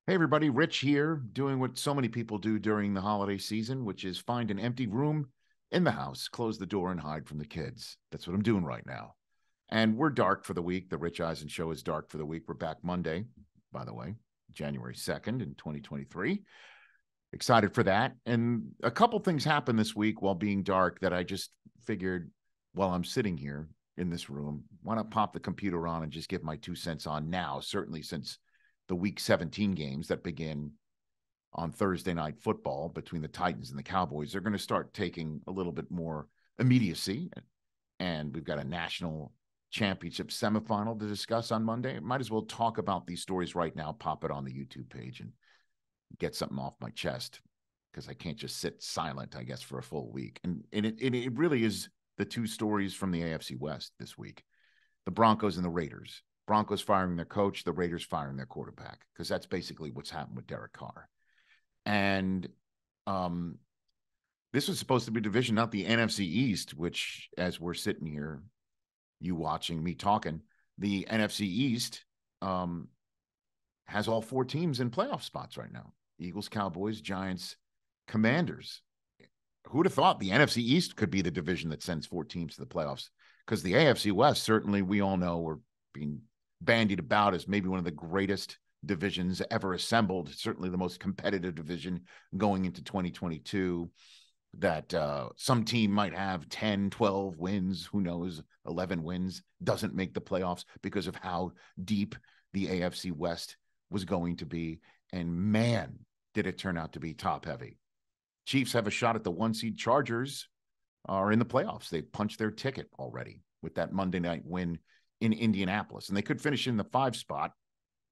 Hey, everybody, Rich here, doing what so many people do during the holiday season, which is find an empty room in the house, close the door, and hide from the kids. That's what I'm doing right now. And we're dark for the week. The Rich Eisen Show is dark for the week. We're back Monday, by the way, January 2nd in 2023. Excited for that. And a couple things happened this week while being dark that I just figured while I'm sitting here in this room, why not pop the computer on and just give my 2 cents on now, certainly since the week 17 games that begin on Thursday night football between the Titans and the Cowboys, they're going to start taking a little bit more immediacy. And we've got a national championship semifinal to discuss on Monday. Might as well talk about these stories right now, pop it on the YouTube page and get something off my chest because I can't just sit silent, I guess, for a full week. And it really is the two stories from the AFC West this week, the Broncos and the Raiders. Broncos firing their coach, the Raiders firing their quarterback, because that's basically what's happened with Derek Carr. And this was supposed to be division, not the NFC East, which, as we're sitting here, you watching me talking, the NFC East has all four teams in playoff spots right now. Eagles, Cowboys, Giants, Commanders. Who'd have thought the NFC East could be the division that sends four teams to the playoffs? Because the AFC West, certainly we all know, we're being bandied about as maybe one of the greatest divisions ever assembled, certainly the most competitive division going into 2022, that some team might have 10, 12 wins, who knows, 11 wins, doesn't make the playoffs because of how deep the AFC West was going to be. And man, did it turn out to be top heavy. Chiefs have a shot at the 1-seed. Chargers are in the playoffs. They punched their ticket already with that Monday night win in Indianapolis, and they could finish in the 5 spot.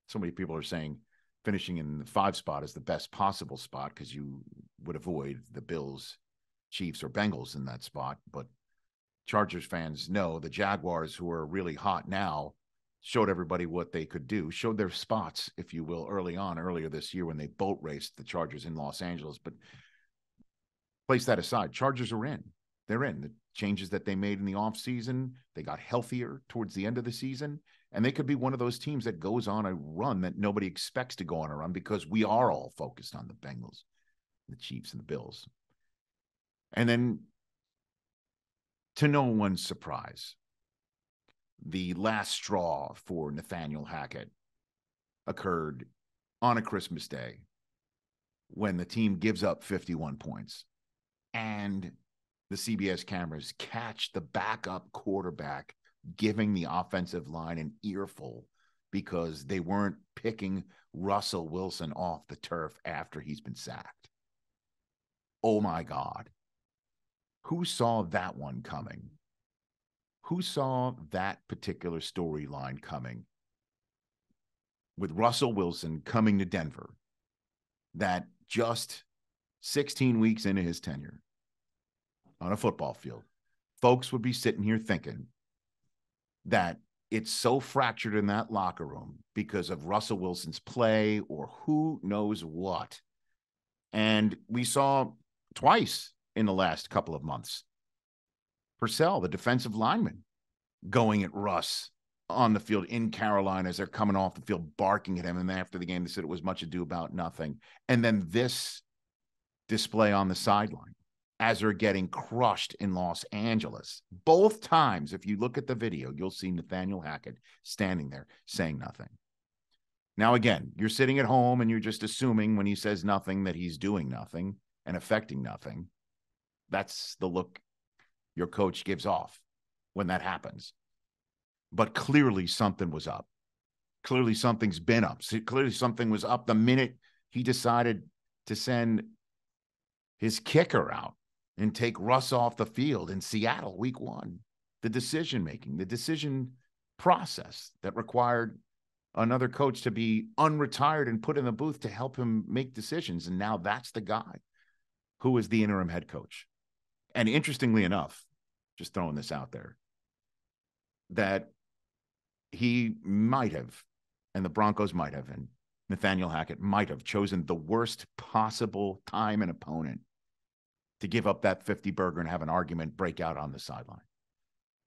So many people are saying finishing in the 5 spot is the best possible spot because you would avoid the Bills, Chiefs, or Bengals in that spot. But Chargers fans know the Jaguars, who are really hot now, showed everybody what they could do, showed their spots, if you will, earlier this year when they boat raced the Chargers in Los Angeles. But place that aside, Chargers are in. They're in. The changes that they made in the offseason, they got healthier towards the end of the season, and they could be one of those teams that goes on a run that nobody expects to go on a run because we are all focused on the Bengals, the Chiefs, and the Bills. And then, to no one's surprise, the last straw for Nathaniel Hackett occurred on a Christmas Day when the team gives up 51 points. And the CBS cameras catch the backup quarterback giving the offensive line an earful because they weren't picking Russell Wilson off the turf after he's been sacked. Oh, my God. Who saw that one coming? Who saw that particular storyline coming with Russell Wilson coming to Denver, that just 16 weeks into his tenure on a football field, folks would be sitting here thinking that it's so fractured in that locker room because of Russell Wilson's play or who knows what. And we saw twice in the last couple of months, Purcell, the defensive lineman, going at Russ on the field in Carolina as they're coming off the field, barking at him. And then after the game, they said it was much ado about nothing. And then this display on the sideline as they're getting crushed in Los Angeles. Both times, if you look at the video, you'll see Nathaniel Hackett standing there saying nothing. Now, again, you're sitting at home and you're just assuming when he says nothing that he's doing nothing and affecting nothing. That's the look your coach gives off when that happens. But clearly something was up. Clearly something's been up. Clearly something was up the minute he decided to send his kicker out and take Russ off the field in Seattle week 1. The decision-making, the decision process that required another coach to be unretired and put in the booth to help him make decisions. And now that's the guy who is the interim head coach. And interestingly enough, just throwing this out there, that he might have, and the Broncos might have, and Nathaniel Hackett might have chosen the worst possible time and opponent to give up that 50 burger and have an argument break out on the sideline.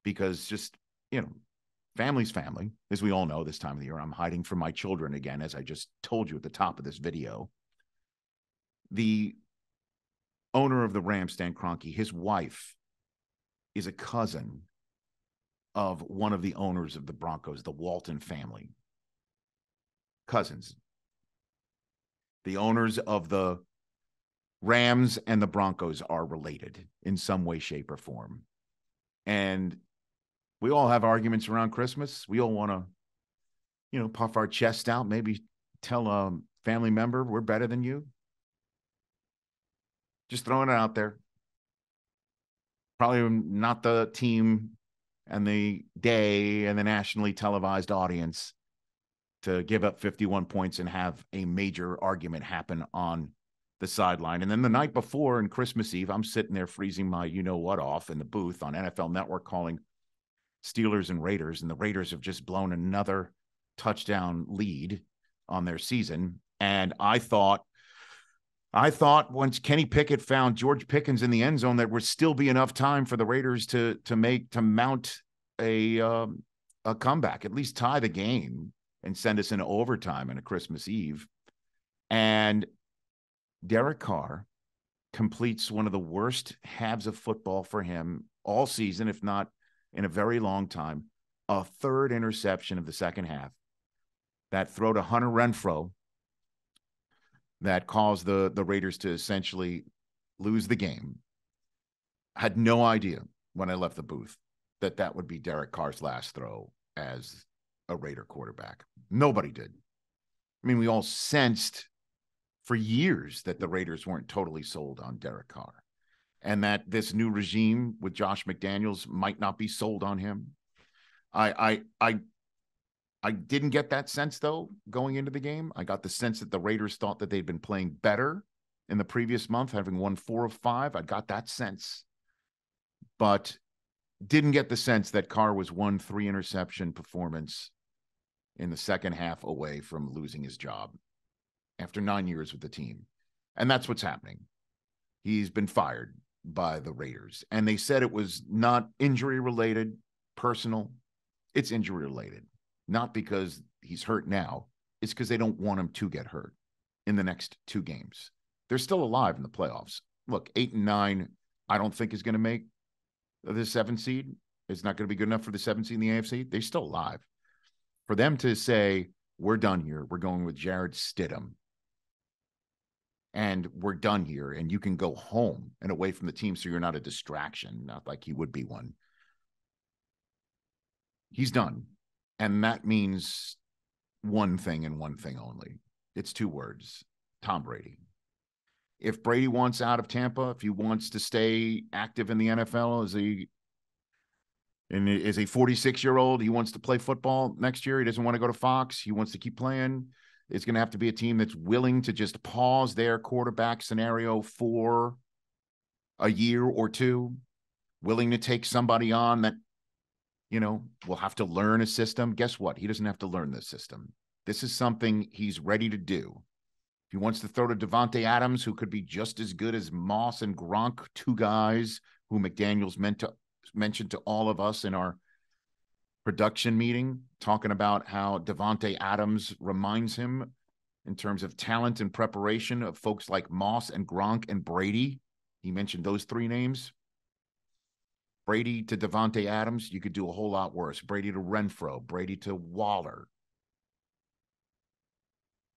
Because just, Family's family, as we all know this time of the year. I'm hiding from my children again, as I just told you at the top of this video. The owner of the Rams, Stan Kroenke, his wife is a cousin of one of the owners of the Broncos, the Walton family. Cousins. The owners of the Rams and the Broncos are related in some way, shape, or form. And we all have arguments around Christmas. We all want to, puff our chest out, maybe tell a family member we're better than you. Just throwing it out there. Probably not the team and the day and the nationally televised audience to give up 51 points and have a major argument happen on the sideline. And then the night before and Christmas Eve, I'm sitting there freezing my you-know-what off in the booth on NFL Network calling Steelers and Raiders, and the Raiders have just blown another touchdown lead on their season. And I thought once Kenny Pickett found George Pickens in the end zone, that would still be enough time for the Raiders to mount a comeback, at least tie the game and send us into overtime on a Christmas Eve. And Derek Carr completes one of the worst halves of football for him all season, if not in a very long time. A third interception of the second half. That throw to Hunter Renfrow that caused the Raiders to essentially lose the game. I had no idea when I left the booth that would be Derek Carr's last throw as a Raider quarterback. Nobody did. I mean, we all sensed for years that the Raiders weren't totally sold on Derek Carr, and that this new regime with Josh McDaniels might not be sold on him. I didn't get that sense, though, going into the game. I got the sense that the Raiders thought that they'd been playing better in the previous month, having won 4 of 5. I got that sense, but didn't get the sense that Carr was 1 3-interception performance in the second half away from losing his job after 9 years with the team. And that's what's happening. He's been fired by the Raiders. And they said it was not injury-related, personal. It's injury-related. Not because he's hurt now. It's because they don't want him to get hurt in the next 2 games. They're still alive in the playoffs. Look, 8 and 9, I don't think is going to make the 7 seed. It's not going to be good enough for the 7 seed in the AFC. They're still alive. For them to say, we're done here, we're going with Jared Stidham, and we're done here, and you can go home and away from the team so you're not a distraction, not like he would be one. He's done. And that means one thing and one thing only. It's 2 words: Tom Brady. If Brady wants out of Tampa, if he wants to stay active in the NFL as a 46-year-old, he wants to play football next year. He doesn't want to go to Fox. He wants to keep playing. It's going to have to be a team that's willing to just pause their quarterback scenario for a year or 2, willing to take somebody on that, will have to learn a system. Guess what? He doesn't have to learn this system. This is something he's ready to do. If he wants to throw to Davante Adams, who could be just as good as Moss and Gronk, 2 guys who McDaniels mentioned to all of us in our production meeting, talking about how Davante Adams reminds him in terms of talent and preparation of folks like Moss and Gronk and Brady. He mentioned those 3 names. Brady to Davante Adams, you could do a whole lot worse. Brady to Renfrow, Brady to Waller.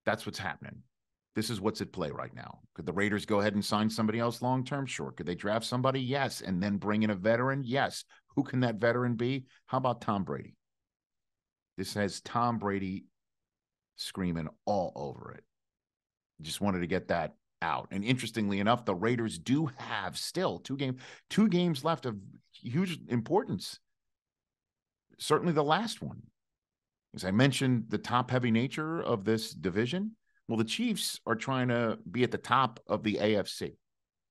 That's what's happening. This is what's at play right now. Could the Raiders go ahead and sign somebody else long-term? Sure. Could they draft somebody? Yes. And then bring in a veteran? Yes. Who can that veteran be? How about Tom Brady? This has Tom Brady screaming all over it. Just wanted to get that out. And interestingly enough, the Raiders do have still 2 games left of huge importance. Certainly the last one. As I mentioned, the top-heavy nature of this division. Well, the Chiefs are trying to be at the top of the AFC.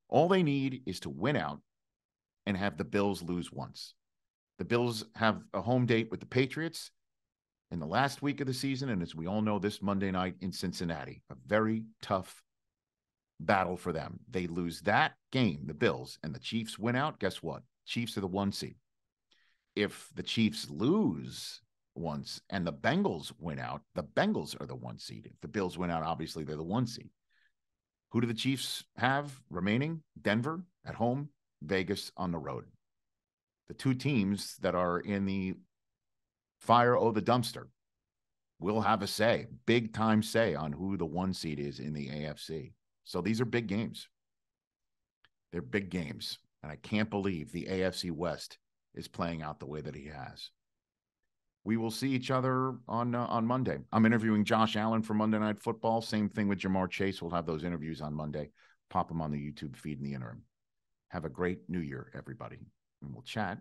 All they need is to win out and have the Bills lose once. The Bills have a home date with the Patriots in the last week of the season, and as we all know, this Monday night in Cincinnati, a very tough battle for them. They lose that game, the Bills, and the Chiefs win out. Guess what? Chiefs are the 1 seed. If the Chiefs lose ones and the Bengals win out, the Bengals are the 1 seed. If the Bills win out, obviously they're the 1 seed. Who do the Chiefs have remaining? Denver at home, Vegas on the road. The 2 teams that are in the fire or the dumpster will have a say, big time say on who the 1 seed is in the AFC. So these are big games. They're big games. And I can't believe the AFC West is playing out the way that he has. We will see each other on Monday. I'm interviewing Josh Allen for Monday Night Football. Same thing with Jamar Chase. We'll have those interviews on Monday. Pop them on the YouTube feed in the interim. Have a great New Year, everybody. And we'll chat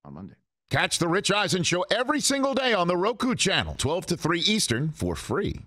on Monday. Catch the Rich Eisen Show every single day on the Roku channel, 12 to 3 Eastern, for free.